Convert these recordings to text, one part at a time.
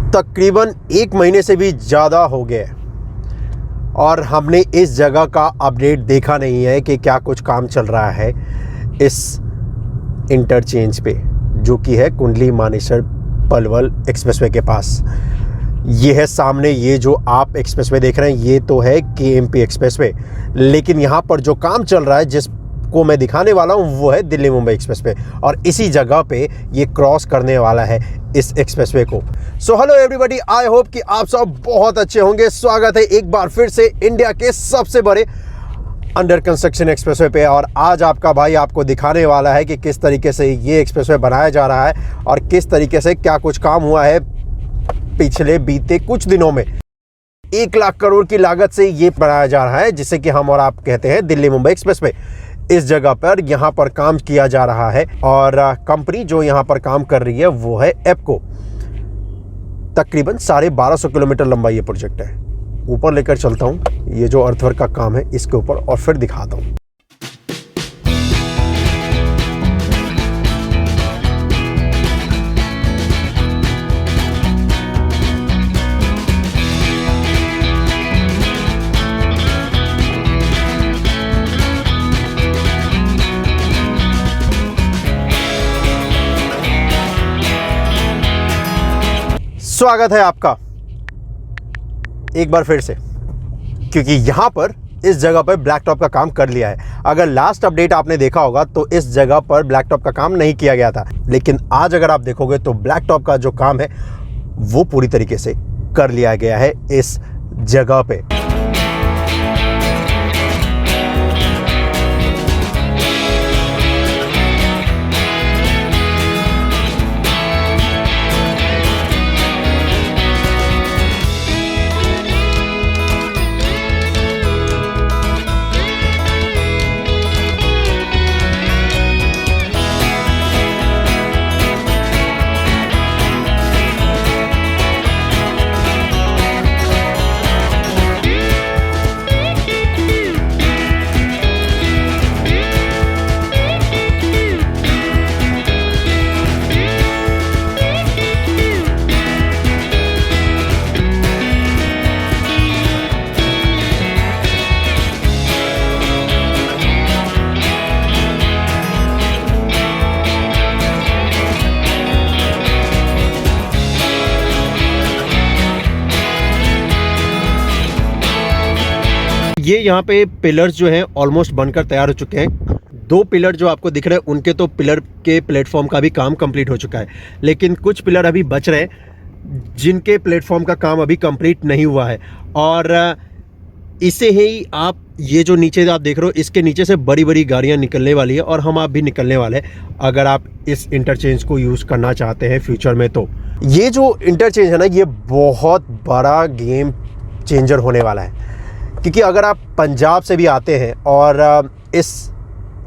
तकरीबन 1 महीने से भी ज़्यादा हो गया और हमने इस जगह का अपडेट देखा नहीं है कि क्या कुछ काम चल रहा है इस इंटरचेंज पे, जो कि है कुंडली मानेसर पलवल एक्सप्रेसवे के पास। ये है सामने, ये जो आप एक्सप्रेसवे देख रहे हैं ये तो है केएमपी एक्सप्रेसवे, लेकिन यहाँ पर जो काम चल रहा है जिसको मैं दिखाने वाला हूँ वो है दिल्ली मुंबई एक्सप्रेसवे, और इसी जगह पे ये क्रॉस करने वाला है इस एक्सप्रेसवे को। So hello everybody, I hope कि आप सब बहुत अच्छे होंगे। स्वागत है एक बार फिर से इंडिया के सबसे बड़े अंडर कंस्ट्रक्शन एक्सप्रेसवे पे, और आज आपका भाई आपको दिखाने वाला है कि किस तरीके से ये एक्सप्रेसवे बनाया जा रहा है और किस तरीके से क्या कुछ काम हुआ है पिछले बीते कुछ दिनों में। 1 लाख करोड़ की लागत से ये बनाया जा रहा है, जिसे कि हम और आप कहते हैं दिल्ली मुंबई एक्सप्रेसवे। इस जगह पर यहाँ पर काम किया जा रहा है और कंपनी जो यहाँ पर काम कर रही है वो है एप्को। तकरीबन 1250 किलोमीटर लंबा ये प्रोजेक्ट है। ऊपर लेकर चलता हूँ ये जो अर्थवर्क का काम है इसके ऊपर और फिर दिखाता हूँ। स्वागत है आपका एक बार फिर से, क्योंकि यहाँ पर इस जगह पर ब्लैक टॉप का काम कर लिया है। अगर लास्ट अपडेट आपने देखा होगा तो इस जगह पर ब्लैक टॉप का काम नहीं किया गया था, लेकिन आज अगर आप देखोगे तो ब्लैक टॉप का जो काम है वो पूरी तरीके से कर लिया गया है इस जगह पे। ये यहाँ पे पिलर्स जो हैं ऑलमोस्ट बनकर तैयार हो चुके हैं। 2 पिलर जो आपको दिख रहे हैं उनके तो पिलर के प्लेटफॉर्म का भी काम कंप्लीट हो चुका है, लेकिन कुछ पिलर अभी बच रहे हैं जिनके प्लेटफॉर्म का काम अभी कंप्लीट नहीं हुआ है। और इसे ही आप ये जो नीचे आप देख रहे हो इसके नीचे से बड़ी बड़ी गाड़ियाँ निकलने वाली है और हम आप भी निकलने वाले हैं अगर आप इस इंटरचेंज को यूज़ करना चाहते हैं फ्यूचर में। तो ये जो इंटरचेंज है ना ये बहुत बड़ा गेम चेंजर होने वाला है, क्योंकि अगर आप पंजाब से भी आते हैं और इस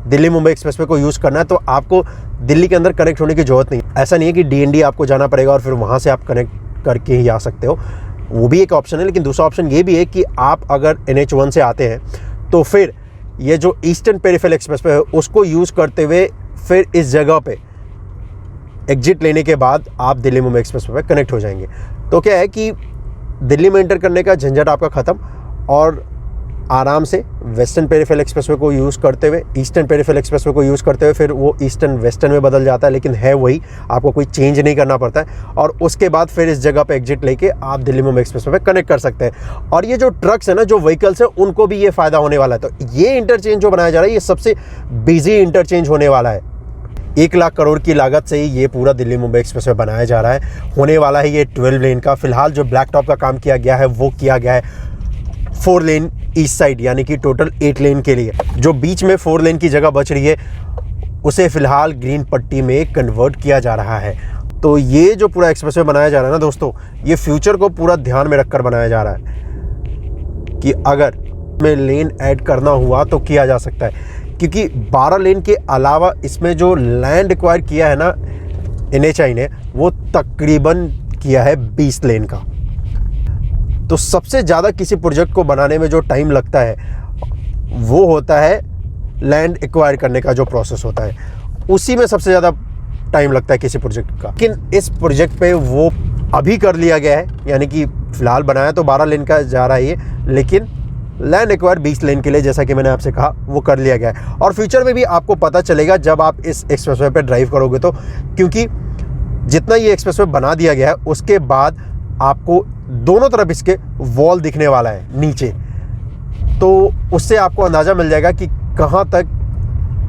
दिल्ली मुंबई एक्सप्रेसवे को यूज़ करना है तो आपको दिल्ली के अंदर कनेक्ट होने की ज़रूरत नहीं। ऐसा नहीं है कि डीएनडी आपको जाना पड़ेगा और फिर वहाँ से आप कनेक्ट करके ही आ सकते हो, वो भी एक ऑप्शन है। लेकिन दूसरा ऑप्शन ये भी है कि आप अगर NH1 से आते हैं तो फिर ये जो ईस्टर्न पेरिफेरल एक्सप्रेसवे है उसको यूज़ करते हुए फिर इस जगह पे एग्जिट लेने के बाद आप दिल्ली मुंबई एक्सप्रेसवे पे कनेक्ट हो जाएंगे। तो क्या है कि दिल्ली में एंटर करने का झंझट आपका ख़त्म और आराम से वेस्टर्न पेरिफेरल एक्सप्रेसवे को यूज़ करते हुए ईस्टर्न पेरिफेरल एक्सप्रेसवे को यूज़ करते हुए फिर वो ईस्टर्न वेस्टर्न में बदल जाता है, लेकिन है वही, आपको कोई चेंज नहीं करना पड़ता है। और उसके बाद फिर इस जगह पे एग्जिट लेके आप दिल्ली मुंबई एक्सप्रेसवे पे कनेक्ट कर सकते हैं। और ये जो ट्रक्स है ना, जो व्हीकल्स है, उनको भी ये फ़ायदा होने वाला है। तो ये इंटरचेंज जो बनाया जा रहा है ये सबसे बिजी इंटरचेंज होने वाला है। 1 लाख करोड़ की लागत से ये पूरा दिल्ली मुंबई एक्सप्रेसवे बनाया जा रहा है। होने वाला है ये 12 लेन का। फिलहाल जो ब्लैक टॉप का काम किया गया है वो किया गया है 4 लेन ईस्ट साइड, यानी कि टोटल 8 लेन के लिए। जो बीच में 4 लेन की जगह बच रही है उसे फिलहाल ग्रीन पट्टी में कन्वर्ट किया जा रहा है। तो ये जो पूरा एक्सप्रेसवे बनाया जा रहा है ना दोस्तों, ये फ्यूचर को पूरा ध्यान में रखकर बनाया जा रहा है कि अगर में लेन ऐड करना हुआ तो किया जा सकता है, क्योंकि 12 लेन के अलावा इसमें जो लैंड एक्वायर किया है ना NHI ने, वो तकरीबन किया है 20 लेन का। तो सबसे ज़्यादा किसी प्रोजेक्ट को बनाने में जो टाइम लगता है वो होता है लैंड एक्वायर करने का जो प्रोसेस होता है, उसी में सबसे ज़्यादा टाइम लगता है किसी प्रोजेक्ट का। लेकिन इस प्रोजेक्ट पे वो अभी कर लिया गया है, यानी कि फ़िलहाल बनाया तो 12 लेन का जा रहा है ये, लेकिन लैंड एक्वायर 20 लेन के लिए, जैसा कि मैंने आपसे कहा, वो कर लिया गया है। और फ्यूचर में भी आपको पता चलेगा जब आप इस एक्सप्रेसवे पे ड्राइव करोगे तो, क्योंकि जितना ये एक्सप्रेसवे बना दिया गया है उसके बाद आपको दोनों तरफ इसके वॉल दिखने वाला है नीचे, तो उससे आपको अंदाज़ा मिल जाएगा कि कहाँ तक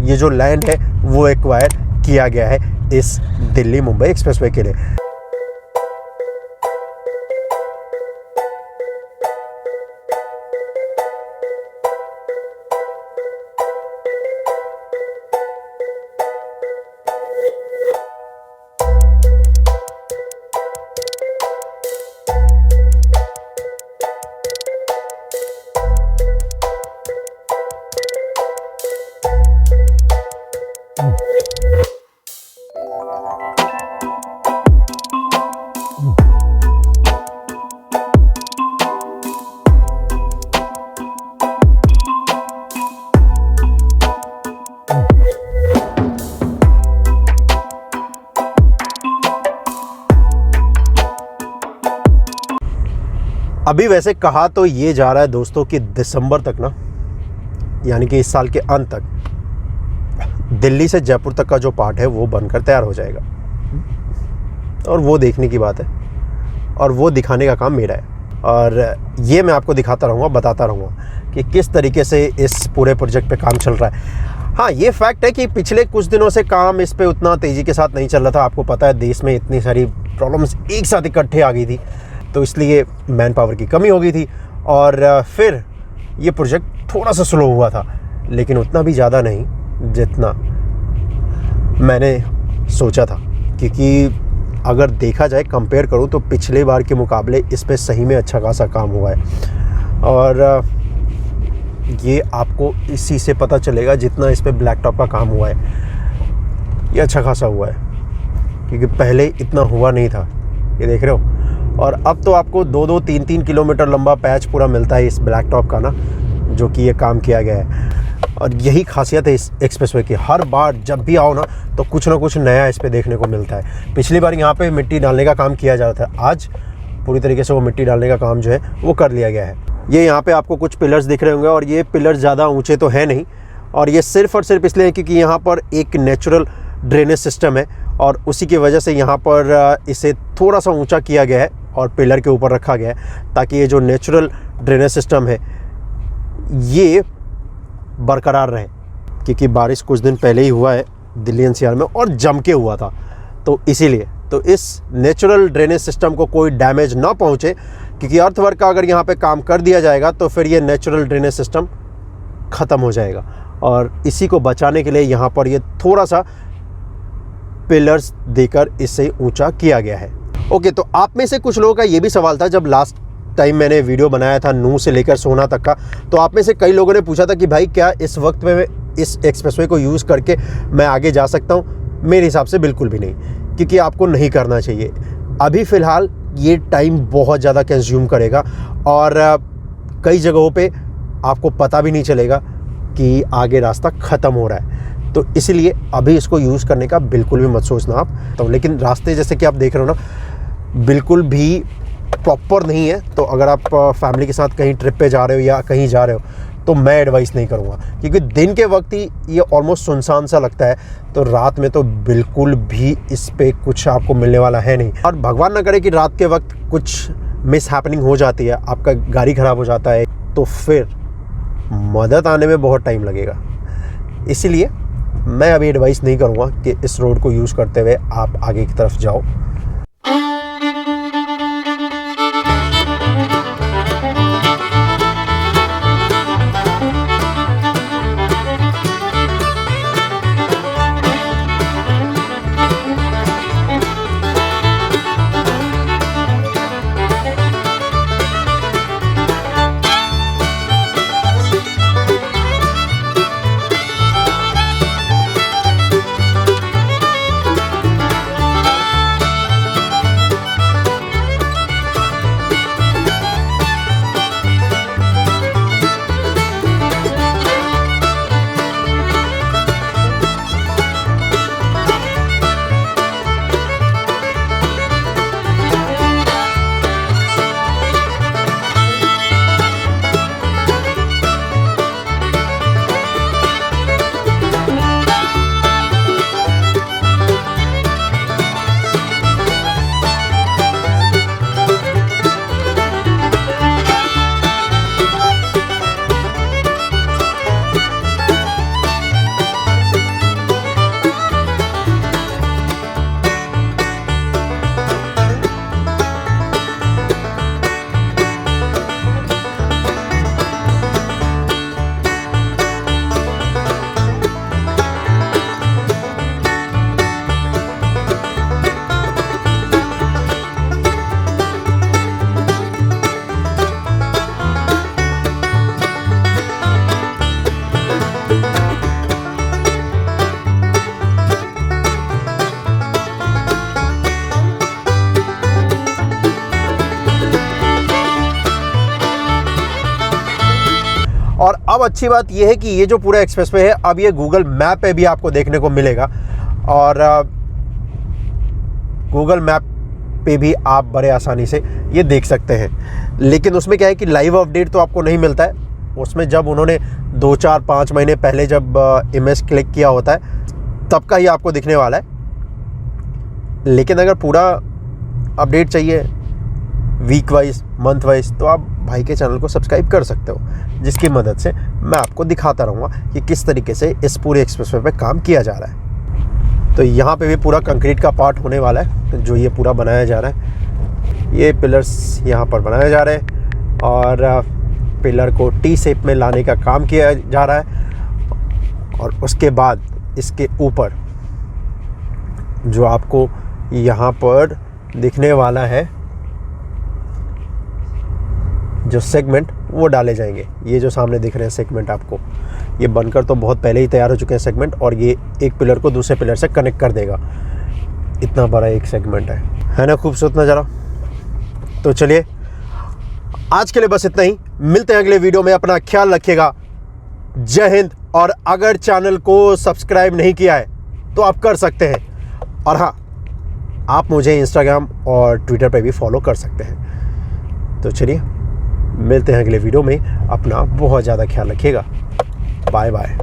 ये जो लैंड है वो एक्वायर किया गया है इस दिल्ली मुंबई एक्सप्रेसवे के लिए। अभी वैसे कहा तो ये जा रहा है दोस्तों कि दिसंबर तक ना, यानी कि इस साल के अंत तक दिल्ली से जयपुर तक का जो पार्ट है वो बनकर तैयार हो जाएगा। और वो देखने की बात है और वो दिखाने का काम मेरा है, और ये मैं आपको दिखाता रहूँगा, बताता रहूँगा कि किस तरीके से इस पूरे प्रोजेक्ट पे काम चल रहा है। हाँ, ये फैक्ट है कि पिछले कुछ दिनों से काम इस पे उतना तेज़ी के साथ नहीं चल रहा था। आपको पता है देश में इतनी सारी प्रॉब्लम्स एक साथ इकट्ठे आ गई थी, तो इसलिए मैन पावर की कमी हो गई थी और फिर ये प्रोजेक्ट थोड़ा सा स्लो हुआ था, लेकिन उतना भी ज़्यादा नहीं जितना मैंने सोचा था। क्योंकि अगर देखा जाए, कंपेयर करूँ तो पिछले बार के मुकाबले इस पे सही में अच्छा खासा काम हुआ है। और ये आपको इसी से पता चलेगा, जितना इस पे ब्लैक टॉप का काम हुआ है ये अच्छा खासा हुआ है, क्योंकि पहले इतना हुआ नहीं था, ये देख रहे हो। और अब तो आपको 2-2, 3-3 किलोमीटर लंबा पैच पूरा मिलता है इस ब्लैक टॉप का ना, जो कि ये काम किया गया है। और यही खासियत है इस एक्सप्रेसवे की, हर बार जब भी आओ ना तो कुछ ना कुछ नया इस पे देखने को मिलता है। पिछली बार यहाँ पे मिट्टी डालने का काम किया जा रहा था, आज पूरी तरीके से वो मिट्टी डालने का काम जो है वो कर लिया गया है। ये यहाँ पे आपको कुछ पिलर्स दिख रहे होंगे, और ये पिलर्स ज़्यादा ऊँचे तो है नहीं, और ये सिर्फ़ और सिर्फ इसलिए है क्योंकि यहाँ पर एक नेचुरल ड्रेनेज सिस्टम है, और उसी की वजह से यहाँ पर इसे थोड़ा सा ऊंचा किया गया है और पिलर के ऊपर रखा गया है, ताकि ये जो नेचुरल ड्रेनेज सिस्टम है ये बरकरार रहे। क्योंकि बारिश कुछ दिन पहले ही हुआ है दिल्ली एनसीआर में, और जम के हुआ था, तो इसीलिए तो इस नेचुरल ड्रेनेज सिस्टम को कोई डैमेज ना पहुँचे, क्योंकि अर्थवर्क का अगर यहाँ पे काम कर दिया जाएगा तो फिर ये नेचुरल ड्रेनेज सिस्टम ख़त्म हो जाएगा। और इसी को बचाने के लिए यहाँ पर ये थोड़ा सा पिलर्स देकर इसे ऊंचा किया गया है। ओके, तो आप में से कुछ लोगों का ये भी सवाल था, जब लास्ट टाइम मैंने वीडियो बनाया था नूह से लेकर सोना तक का, तो आप में से कई लोगों ने पूछा था कि भाई क्या इस वक्त में मैं इस एक्सप्रेसवे को यूज़ करके मैं आगे जा सकता हूँ। मेरे हिसाब से बिल्कुल भी नहीं, क्योंकि आपको नहीं करना चाहिए। अभी फ़िलहाल ये टाइम बहुत ज़्यादा कंज्यूम करेगा, और कई जगहों पे आपको पता भी नहीं चलेगा कि आगे रास्ता ख़त्म हो रहा है। तो इसलिए अभी इसको यूज़ करने का बिल्कुल भी मत सोचना आप। तो लेकिन रास्ते जैसे कि आप देख रहे हो ना, बिल्कुल भी प्रॉपर नहीं है। तो अगर आप फैमिली के साथ कहीं ट्रिप पे जा रहे हो या कहीं जा रहे हो तो मैं एडवाइस नहीं करूँगा, क्योंकि दिन के वक्त ही ये ऑलमोस्ट सुनसान सा लगता है, तो रात में तो बिल्कुल भी इस पे कुछ आपको मिलने वाला है नहीं। और भगवान ना करे कि रात के वक्त कुछ मिस हैपनिंग हो जाती है, आपका गाड़ी ख़राब हो जाता है, तो फिर मदद आने में बहुत टाइम लगेगा। इसीलिए मैं अभी एडवाइस नहीं करूँगा कि इस रोड को यूज़ करते हुए आप आगे की तरफ जाओ। और अब अच्छी बात यह है कि ये जो पूरा एक्सप्रेसवे है अब ये गूगल मैप पे भी आपको देखने को मिलेगा, और गूगल मैप पे भी आप बड़े आसानी से ये देख सकते हैं। लेकिन उसमें क्या है कि लाइव अपडेट तो आपको नहीं मिलता है, उसमें जब उन्होंने 2, 4, 5 महीने पहले जब इमेज क्लिक किया होता है तब का ही आपको दिखने वाला है। लेकिन अगर पूरा अपडेट चाहिए वीक वाइज, मंथ वाइज, तो आप भाई के चैनल को सब्सक्राइब कर सकते हो, जिसकी मदद से मैं आपको दिखाता रहूँगा कि किस तरीके से इस पूरे एक्सप्रेसवे पे काम किया जा रहा है। तो यहाँ पे भी पूरा कंक्रीट का पार्ट होने वाला है, जो ये पूरा बनाया जा रहा है। ये पिलर्स यहाँ पर बनाए जा रहे हैं और पिलर को टी शेप में लाने का काम किया जा रहा है। और उसके बाद इसके ऊपर जो आपको यहाँ पर दिखने वाला है जो सेगमेंट, वो डाले जाएंगे। ये जो सामने दिख रहे हैं सेगमेंट आपको, ये बनकर तो बहुत पहले ही तैयार हो चुके हैं सेगमेंट, और ये एक पिलर को दूसरे पिलर से कनेक्ट कर देगा। इतना बड़ा एक सेगमेंट है ना खूबसूरत नज़ारा। तो चलिए आज के लिए बस इतना ही, मिलते हैं अगले वीडियो में। अपना ख्याल रखिएगा। जय हिंद। और अगर चैनल को सब्सक्राइब नहीं किया है तो आप कर सकते हैं, और हाँ, आप मुझे इंस्टाग्राम और ट्विटर पे भी फॉलो कर सकते हैं। तो चलिए मिलते हैं अगले वीडियो में। अपना बहुत ज़्यादा ख्याल रखिएगा। Bye bye.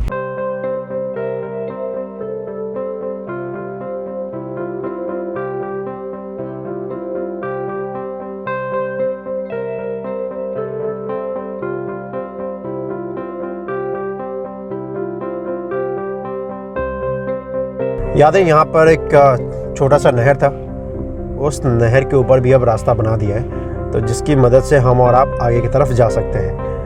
याद है यहाँ पर एक छोटा सा नहर था, उस नहर के ऊपर भी अब रास्ता बना दिया है, तो जिसकी मदद से हम और आप आगे की तरफ जा सकते हैं।